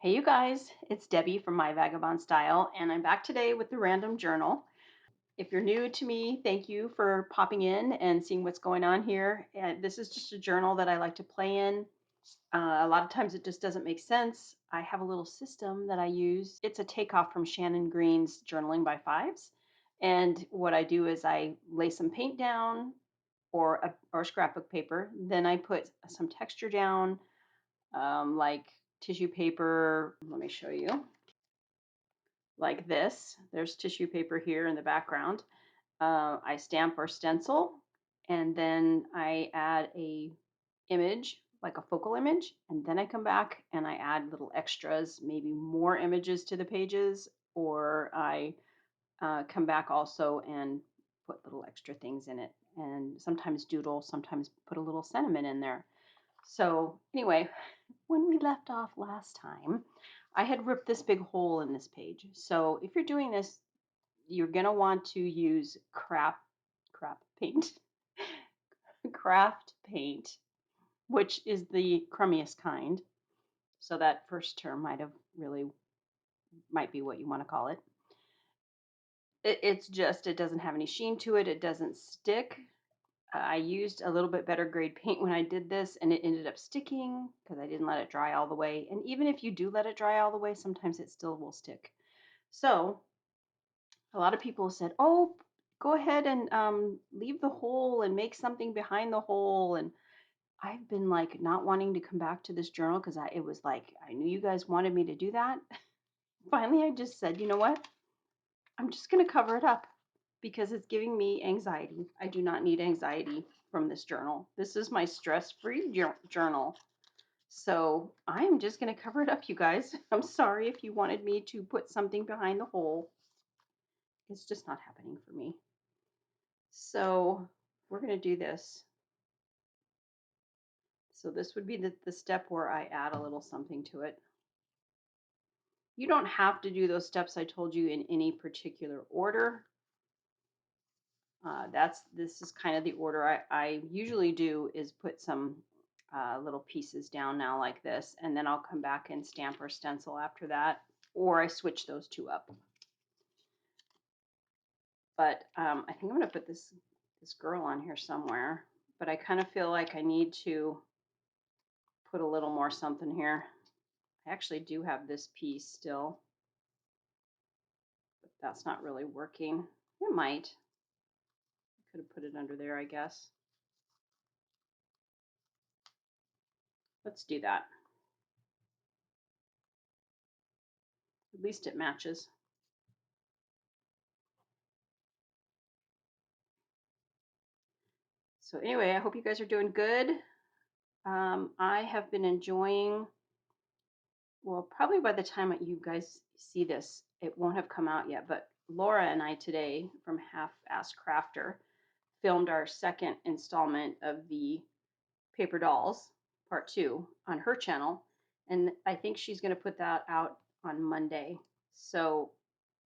Hey, you guys, it's Debbie from My Vagabond Style, and I'm back today with the random journal. If you're new to me, thank you for popping in and seeing what's going on here. And this is just a journal that I like to play in. A lot of times it just doesn't make sense. I have a little system that I use. It's a takeoff from Shannon Green's Journaling by Fives. And what I do is I lay some paint down or scrapbook paper. Then I put some texture down, like tissue paper. Let me show you. Like this. There's tissue paper here in the background. I stamp or stencil, and then I add a image, like a focal image, and then I come back and I add little extras, maybe more images to the pages, or I come back also and put little extra things in it, and sometimes doodle, sometimes put a little sentiment in there. So anyway, when we left off last time, I had ripped this big hole in this page. So if you're doing this, you're gonna want to use crap paint, craft paint, which is the crummiest kind. So that first term might be what you want to call it. It's just it doesn't have any sheen to it. It doesn't stick. I used a little bit better grade paint when I did this, and it ended up sticking because I didn't let it dry all the way. And even if you do let it dry all the way, sometimes it still will stick. So a lot of people said, "Oh, go ahead and leave the hole and make something behind the hole." And I've been like not wanting to come back to this journal because it was like I knew you guys wanted me to do that. Finally, I just said, you know what? I'm just gonna cover it up because it's giving me anxiety. I do not need anxiety from this journal. This is my stress-free journal. So I'm just gonna cover it up, you guys. I'm sorry if you wanted me to put something behind the hole. It's just not happening for me. So we're going to do this. So this would be the step where I add a little something to it. You don't have to do those steps I told you in any particular order. This is kind of the order I usually do is put some little pieces down now like this, and then I'll come back and stamp or stencil after that, or I switch those two up. But I think I'm going to put this girl on here somewhere, but I kind of feel like I need to put a little more something here. I actually do have this piece still, but that's not really working. It might. I could have put it under there, I guess. Let's do that. At least it matches. So anyway, I hope you guys are doing good. I have been enjoying, well, probably by the time you guys see this, it won't have come out yet, but Laura and I today from Half-Assed Crafter filmed our second installment of the Paper Dolls Part 2 on her channel, and I think she's going to put that out on Monday. So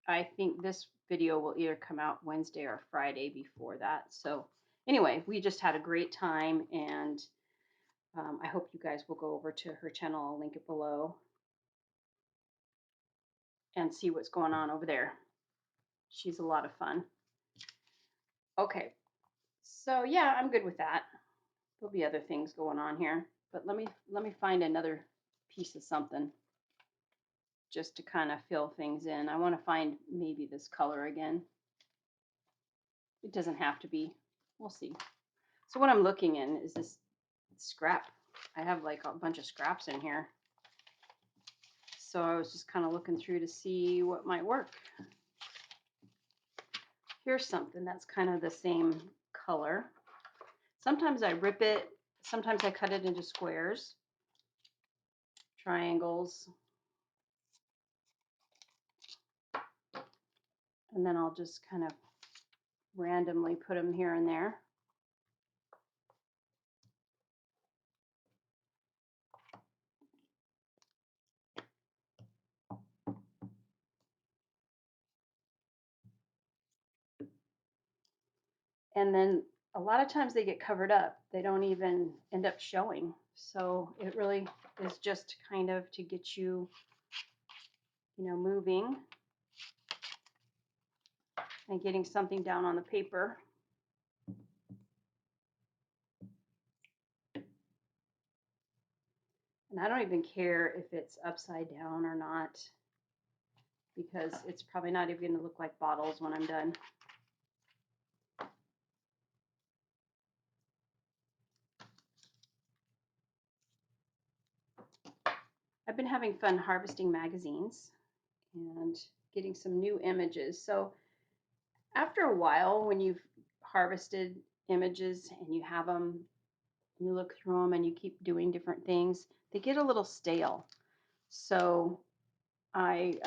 I think this video will either come out Wednesday or Friday before that. So anyway, we just had a great time, and I hope you guys will go over to her channel. I'll link it below and see what's going on over there. She's a lot of fun. Okay, so yeah, I'm good with that. There'll be other things going on here, but let me find another piece of something just to kind of fill things in. I want to find maybe this color again. It doesn't have to be. We'll see. So what I'm looking in is this scrap. I have like a bunch of scraps in here. So I was just kind of looking through to see what might work. Here's something that's kind of the same color. Sometimes I rip it. Sometimes I cut it into squares, triangles, and then I'll just kind of randomly put them here and there. And then a lot of times they get covered up. They don't even end up showing. So it really is just kind of to get you moving and getting something down on the paper. And I don't even care if it's upside down or not, because it's probably not even going to look like bottles when I'm done. I've been having fun harvesting magazines and getting some new images. So after a while, when you've harvested images and you have them, you look through them and you keep doing different things, they get a little stale. So I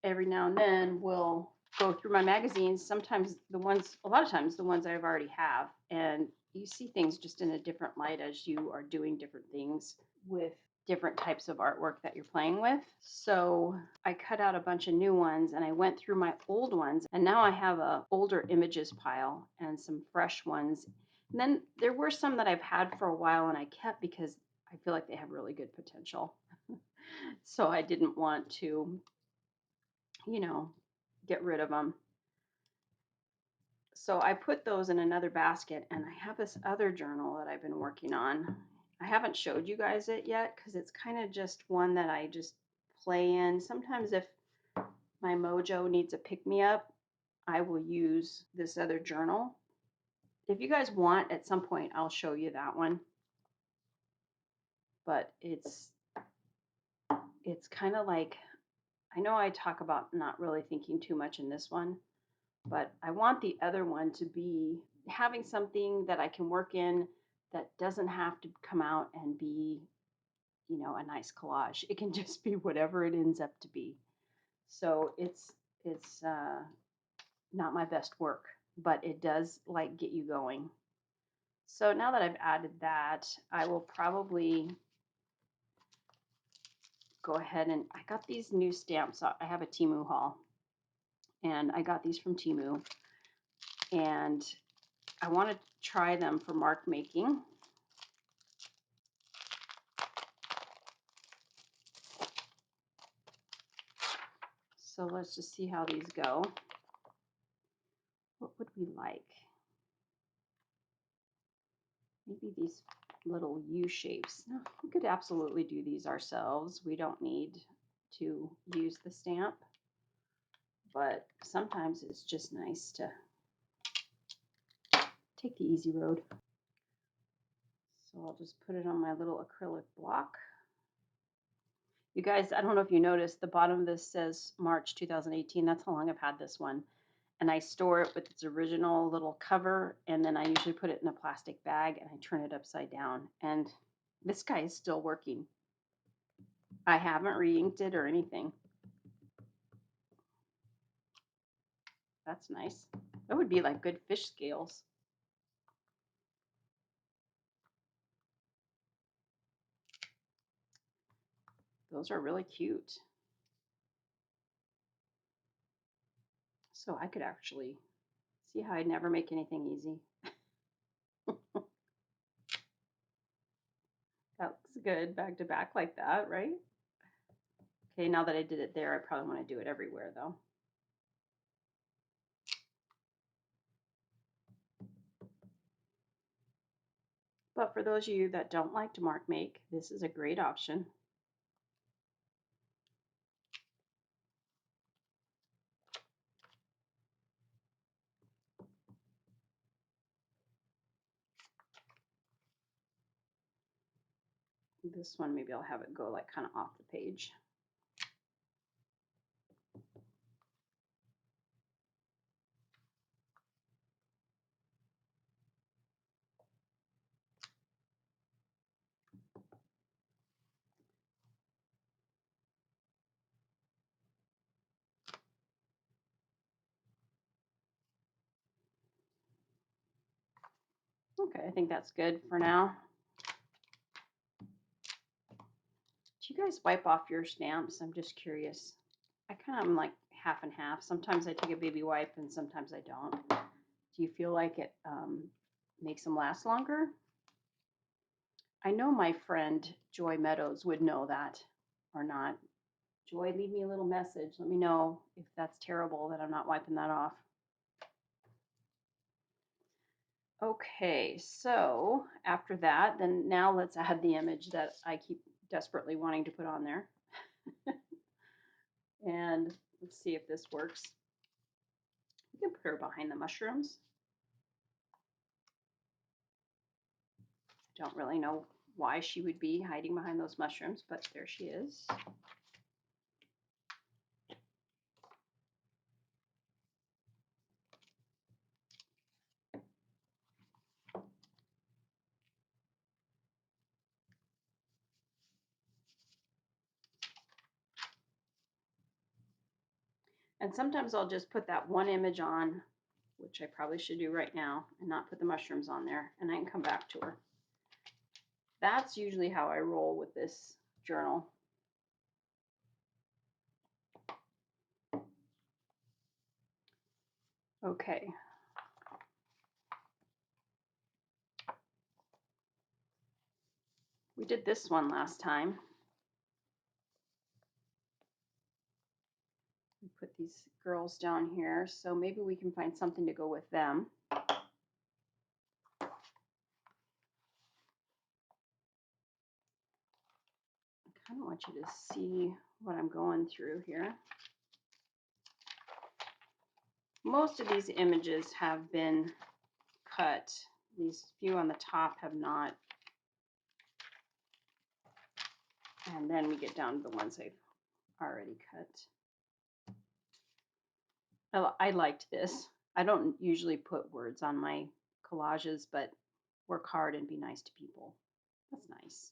every now and then will go through my magazines. Sometimes a lot of times the ones I've already have, and you see things just in a different light as you are doing different things with different types of artwork that you're playing with. So I cut out a bunch of new ones and I went through my old ones, and now I have a older images pile and some fresh ones. And then there were some that I've had for a while and I kept because I feel like they have really good potential. So I didn't want to, get rid of them. So I put those in another basket, and I have this other journal that I've been working on. I haven't showed you guys it yet because it's kind of just one that I just play in. Sometimes if my mojo needs a pick-me-up, I will use this other journal. If you guys want, at some point, I'll show you that one. But it's kind of like, I know I talk about not really thinking too much in this one, but I want the other one to be having something that I can work in that doesn't have to come out and be, a nice collage. It can just be whatever it ends up to be. So it's not my best work, but it does like get you going. So now that I've added that, I will probably go ahead and I got these new stamps. I have a Temu haul, and I got these from Temu, and I want to try them for mark making. So let's just see how these go. What would we like? Maybe these little U shapes. No, we could absolutely do these ourselves. We don't need to use the stamp, but sometimes it's just nice to take the easy road. So I'll just put it on my little acrylic block. You guys, I don't know if you noticed, the bottom of this says March 2018. That's how long I've had this one. And I store it with its original little cover, and then I usually put it in a plastic bag and I turn it upside down. And this guy is still working. I haven't re-inked it or anything. That's nice. That would be like good fish scales. Those are really cute. So I could actually see how I never make anything easy. That looks good back to back like that, right? Okay, now that I did it there, I probably want to do it everywhere though. But for those of you that don't like to mark make, this is a great option. This one, maybe I'll have it go like kind of off the page. Okay, I think that's good for now. Do you guys wipe off your stamps? I'm just curious. I kind of am like half and half. Sometimes I take a baby wipe and sometimes I don't. Do you feel like it makes them last longer? I know my friend Joy Meadows would know that or not. Joy, leave me a little message. Let me know if that's terrible that I'm not wiping that off. Okay, so after that, then now let's add the image that I keep desperately wanting to put on there. And let's see if this works. We can put her behind the mushrooms. Don't really know why she would be hiding behind those mushrooms, but there she is. And sometimes I'll just put that one image on, which I probably should do right now, and not put the mushrooms on there, and I can come back to her. That's usually how I roll with this journal. Okay. We did this one last time. We put these girls down here, so maybe we can find something to go with them. I kind of want you to see what I'm going through here. Most of these images have been cut. These few on the top have not. And then we get down to the ones I've already cut. I liked this. I don't usually put words on my collages, but work hard and be nice to people. That's nice.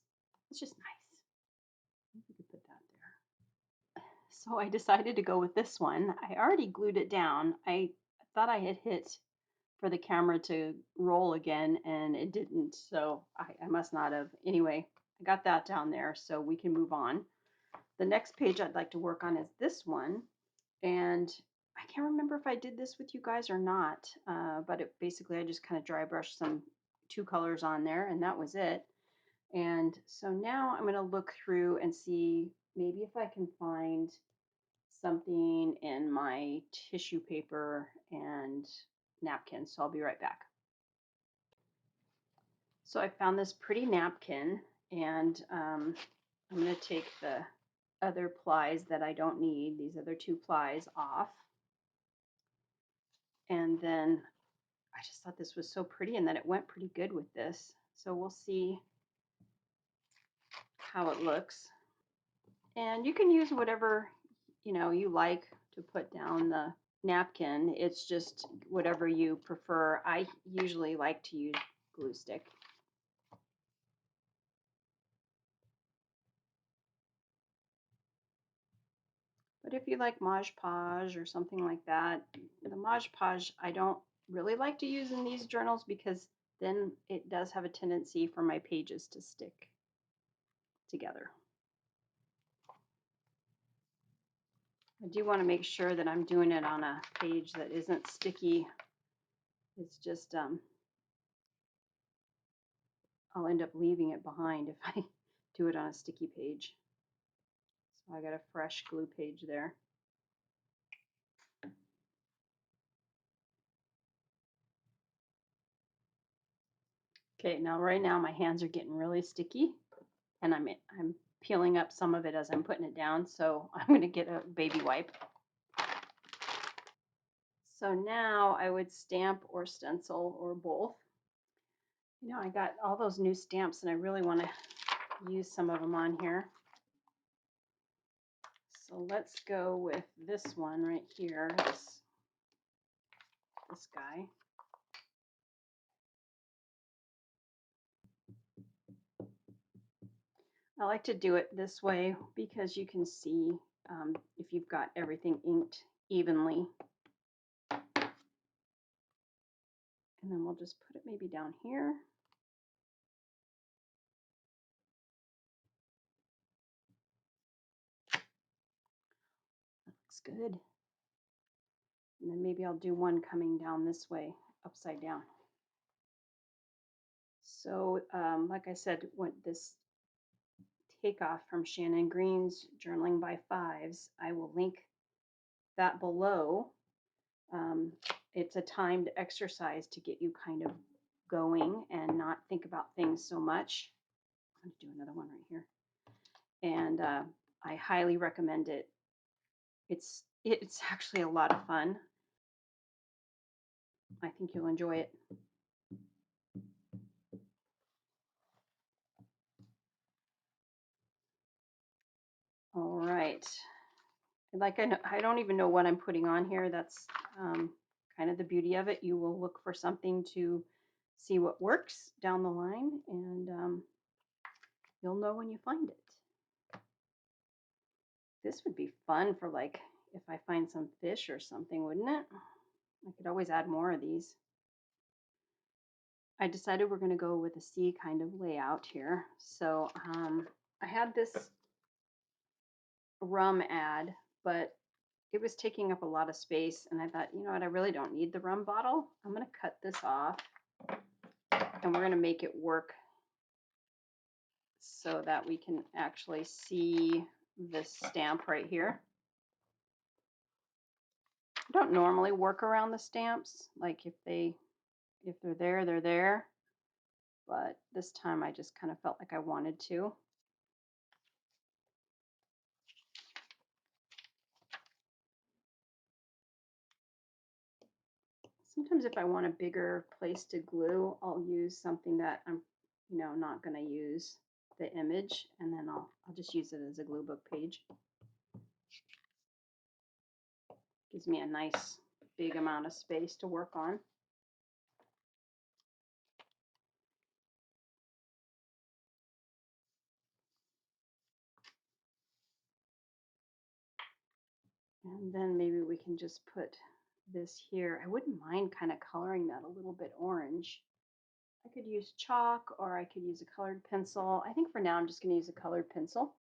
It's just nice. Maybe we could put that there. So I decided to go with this one. I already glued it down. I thought I had hit for the camera to roll again, and it didn't. So I must not have. Anyway, I got that down there, so we can move on. The next page I'd like to work on is this one. And I can't remember if I did this with you guys or not, but basically I just kind of dry brushed some two colors on there, and that was it. And so now I'm going to look through and see maybe if I can find something in my tissue paper and napkins. So I'll be right back. So I found this pretty napkin, and I'm going to take the other plies that I don't need, these other two plies, off. And then I just thought this was so pretty and that it went pretty good with this. So we'll see how it looks. And you can use whatever, you like to put down the napkin. It's just whatever you prefer. I usually like to use glue stick. But if you like Mod Podge or something like that, the Mod Podge I don't really like to use in these journals because then it does have a tendency for my pages to stick together. I do want to make sure that I'm doing it on a page that isn't sticky. It's just, I'll end up leaving it behind if I do it on a sticky page. So I got a fresh glue page there. Okay, now right now my hands are getting really sticky, and I'm peeling up some of it as I'm putting it down, so I'm going to get a baby wipe. So now I would stamp or stencil or both. I got all those new stamps and I really want to use some of them on here. So let's go with this one right here, this guy. I like to do it this way because you can see if you've got everything inked evenly. And then we'll just put it maybe down here. That looks good. And then maybe I'll do one coming down this way, upside down. So like I said, what this takeoff from Shannon Green's Journaling by Fives. I will link that below. It's a timed exercise to get you kind of going and not think about things so much. I'm going to do another one right here. And I highly recommend it. It's actually a lot of fun. I think you'll enjoy it. All right. Like I don't even know what I'm putting on here. That's kind of the beauty of it. You will look for something to see what works down the line, and you'll know when you find it. This would be fun for like if I find some fish or something, wouldn't it? I could always add more of these. I decided we're going to go with a C kind of layout here. So I had this rum ad, but it was taking up a lot of space, and I thought, you know what, I really don't need the rum bottle. I'm going to cut this off, and we're going to make it work so that we can actually see this stamp right here. I don't normally work around the stamps. Like if they're there, they're there. But this time I just kind of felt like I wanted to. Sometimes if I want a bigger place to glue, I'll use something that I'm, not going to use the image, and then I'll just use it as a glue book page. Gives me a nice big amount of space to work on. And then maybe we can just put this here. I wouldn't mind kind of coloring that a little bit orange. I could use chalk or I could use a colored pencil. I think for now I'm just going to use a colored pencil.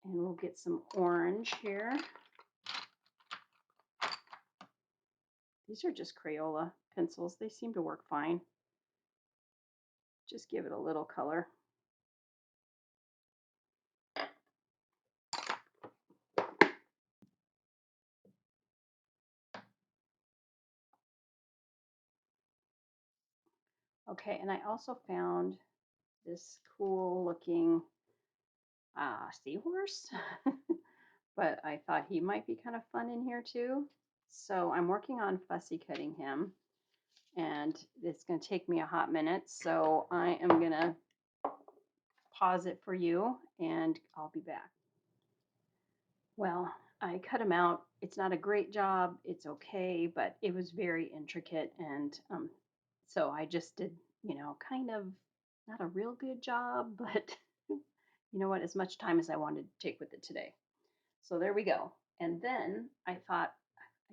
And we'll get some orange here. These are just Crayola pencils. They seem to work fine. Just give it a little color. Okay, and I also found this cool looking seahorse, but I thought he might be kind of fun in here too. So I'm working on fussy cutting him, and it's going to take me a hot minute. So I am going to pause it for you, and I'll be back. Well, I cut him out. It's not a great job. It's okay, but it was very intricate, and so I just did, kind of not a real good job, but you know what, as much time as I wanted to take with it today. So there we go. And then I thought,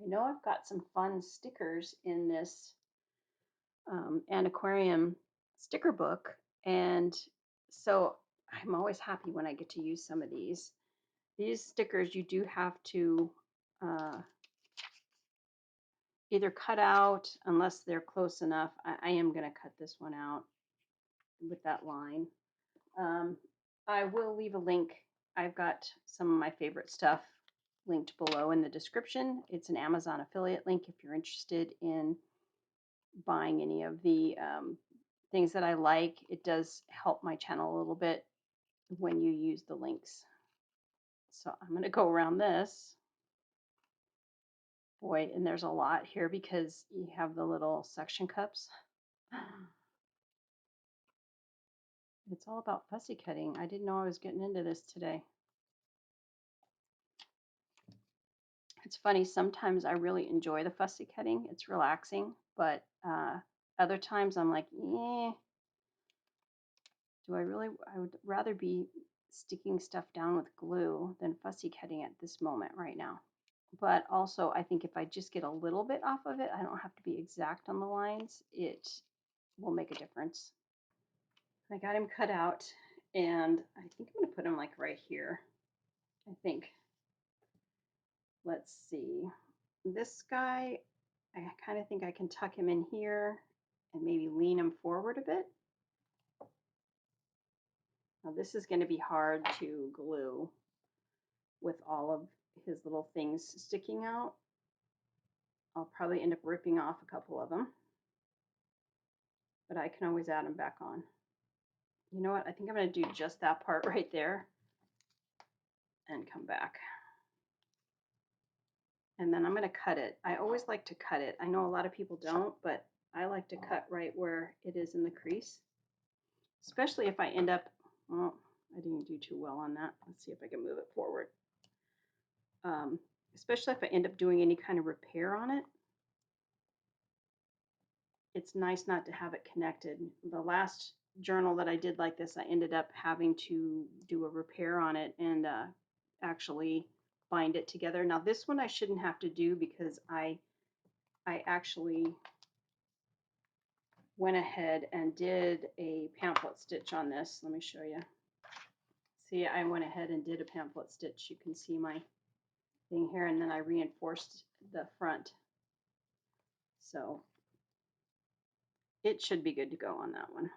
I know I've got some fun stickers in this antiquarium sticker book, and so I'm always happy when I get to use some of these. These stickers you do have to either cut out unless they're close enough. I am going to cut this one out with that line. I will leave a link. I've got some of my favorite stuff linked below in the description. It's an Amazon affiliate link if you're interested in buying any of the things that I like. It does help my channel a little bit when you use the links. So I'm going to go around this. Boy, and there's a lot here because you have the little suction cups. It's all about fussy cutting. I didn't know I was getting into this today. It's funny, sometimes I really enjoy the fussy cutting. It's relaxing, but other times I'm like, I would rather be sticking stuff down with glue than fussy cutting at this moment right now. But also, I think if I just get a little bit off of it, I don't have to be exact on the lines. It will make a difference. I got him cut out, and I think I'm going to put him like right here. I think. Let's see. This guy, I kind of think I can tuck him in here and maybe lean him forward a bit. Now this is going to be hard to glue with all of his little things sticking out. I'll probably end up ripping off a couple of them, but I can always add them back on. You know what? I think I'm going to do just that part right there and come back. And then I'm going to cut it. I always like to cut it. I know a lot of people don't, but I like to cut right where it is in the crease, especially if I end up, well, I didn't do too well on that. Let's see if I can move it forward. Especially if I end up doing any kind of repair on it. It's nice not to have it connected. The last journal that I did like this, I ended up having to do a repair on it and actually bind it together. Now this one I shouldn't have to do because I actually went ahead and did a pamphlet stitch on this. Let me show you. See, I went ahead and did a pamphlet stitch. You can see my thing here, and then I reinforced the front. So it should be good to go on that one.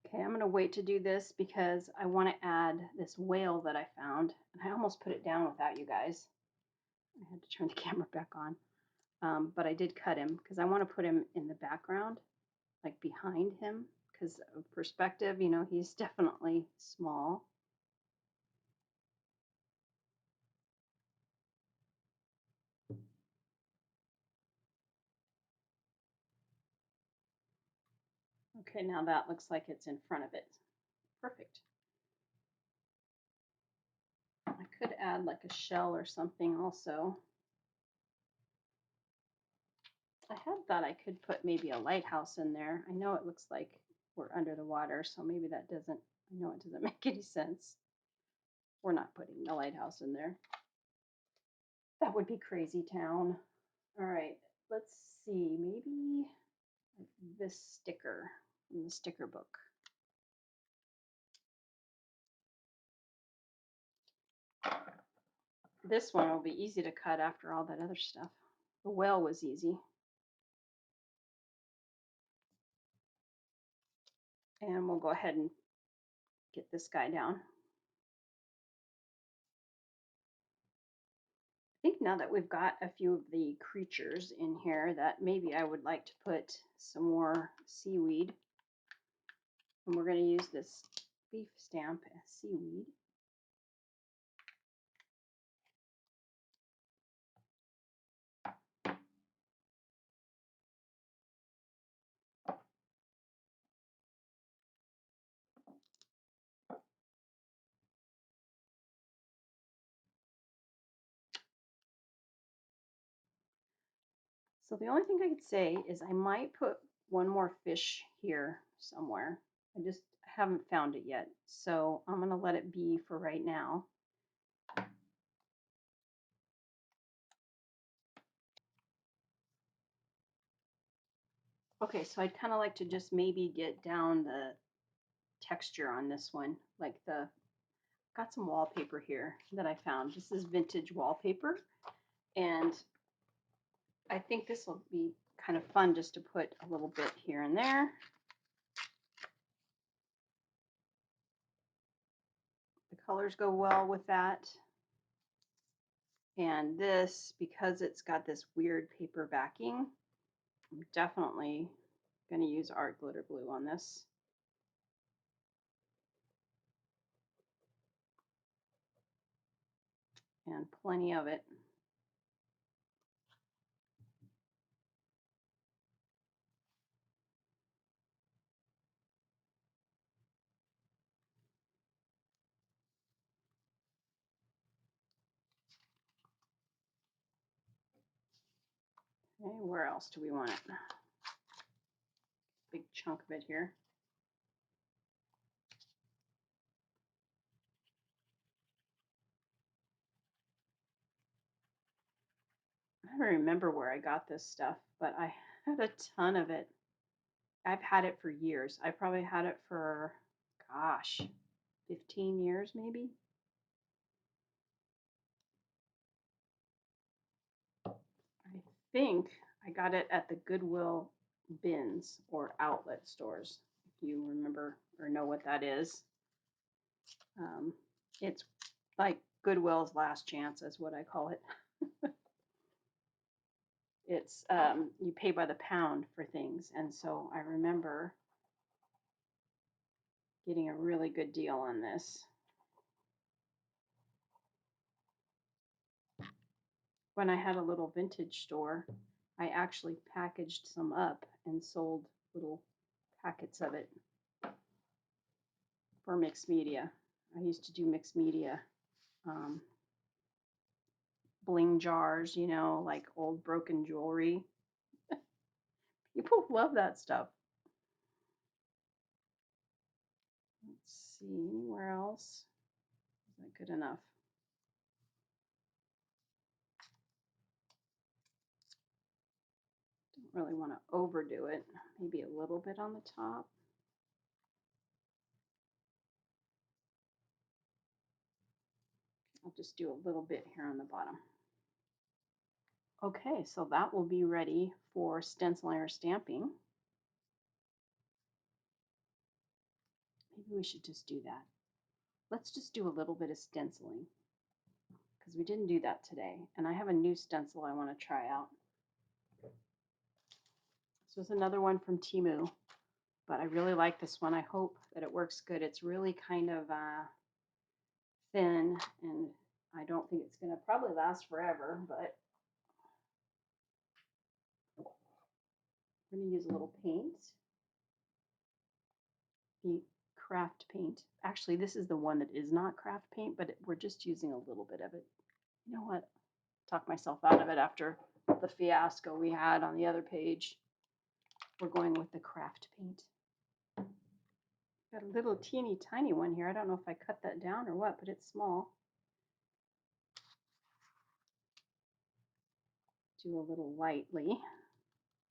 Okay, I'm going to wait to do this because I want to add this whale that I found. And I almost put it down without you guys. I had to turn the camera back on. But I did cut him because I want to put him in the background, like behind him, because of perspective, you know, he's definitely small. Okay, now that looks like it's in front of it. Perfect. I could add like a shell or something also. I had thought I could put maybe a lighthouse in there. I know it looks like we're under the water, so maybe that doesn't, I know it doesn't make any sense. We're not putting the lighthouse in there. That would be crazy town. All right, let's see, maybe this sticker from the sticker book. This one will be easy to cut after all that other stuff. The whale was easy. And we'll go ahead and get this guy down. I think now that we've got a few of the creatures in here that maybe I would like to put some more seaweed. And we're going to use this leaf stamp as seaweed. So the only thing I could say is I might put one more fish here somewhere. I just haven't found it yet. So I'm going to let it be for right now. Okay, so I'd kind of like to just maybe get down the texture on this one. Like got some wallpaper here that I found. This is vintage wallpaper. And I think this will be kind of fun just to put a little bit here and there. The colors go well with that. And this, because it's got this weird paper backing, I'm definitely going to use art glitter glue on this. And plenty of it. Okay, where else do we want it? Big chunk of it here. I don't remember where I got this stuff, but I had a ton of it. I've had it for years. I probably had it for, gosh, 15 years maybe. I think I got it at the Goodwill bins or outlet stores, if you remember or know what that is. Um, it's like Goodwill's last chance, is what I call it. It's you pay by the pound for things, and so I remember getting a really good deal on this. When I had a little vintage store, I actually packaged some up and sold little packets of it for mixed media. I used to do mixed media um, bling jars, you know, like old broken jewelry. People love that stuff. Let's see, anywhere else? Is that good enough? Don't really want to overdo it. Maybe a little bit on the top. I'll just do a little bit here on the bottom. Okay, so that will be ready for stenciling or stamping. Maybe we should just do that. Let's just do a little bit of stenciling because we didn't do that today. And I have a new stencil I want to try out. This was another one from Temu, but I really like this one. I hope that it works good. It's really kind of thin, and I don't think it's going to probably last forever, but we're going to use a little paint. The craft paint. Actually, this is the one that is not craft paint, but we're just using a little bit of it. You know what? Talk myself out of it after the fiasco we had on the other page. We're going with the craft paint. Got a little teeny tiny one here. I don't know if I cut that down or what, but it's small. Do a little lightly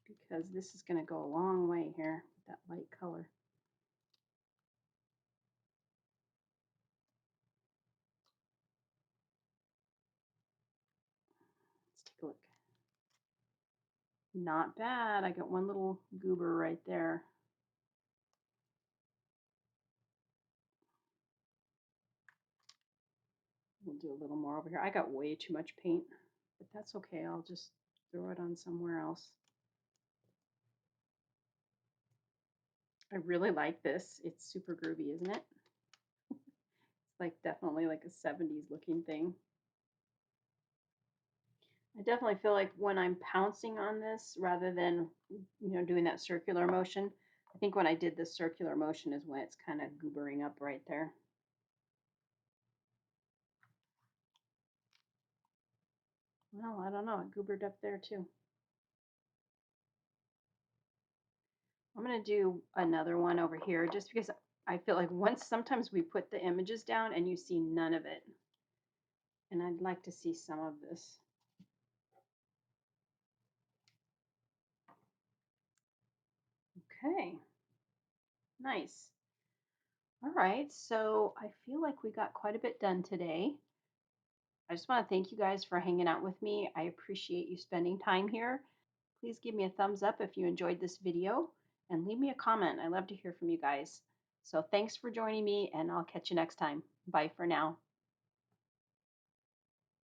because this is going to go a long way here with that light color. Let's take a look. Not bad. I got one little goober right there. We'll do a little more over here. I got way too much paint, but that's okay. I'll just throw it on somewhere else. I really like this. It's super groovy, isn't it? It's like definitely like a 70s looking thing. I definitely feel like when I'm pouncing on this rather than, doing that circular motion, I think when I did the circular motion is when it's kind of goobering up right there. Well, I don't know. It goobered up there too. I'm going to do another one over here just because I feel like sometimes we put the images down and you see none of it. And I'd like to see some of this. Okay, nice. All right, so I feel like we got quite a bit done today. I just want to thank you guys for hanging out with me. I appreciate you spending time here. Please give me a thumbs up if you enjoyed this video and leave me a comment. I love to hear from you guys. So thanks for joining me, and I'll catch you next time. Bye for now.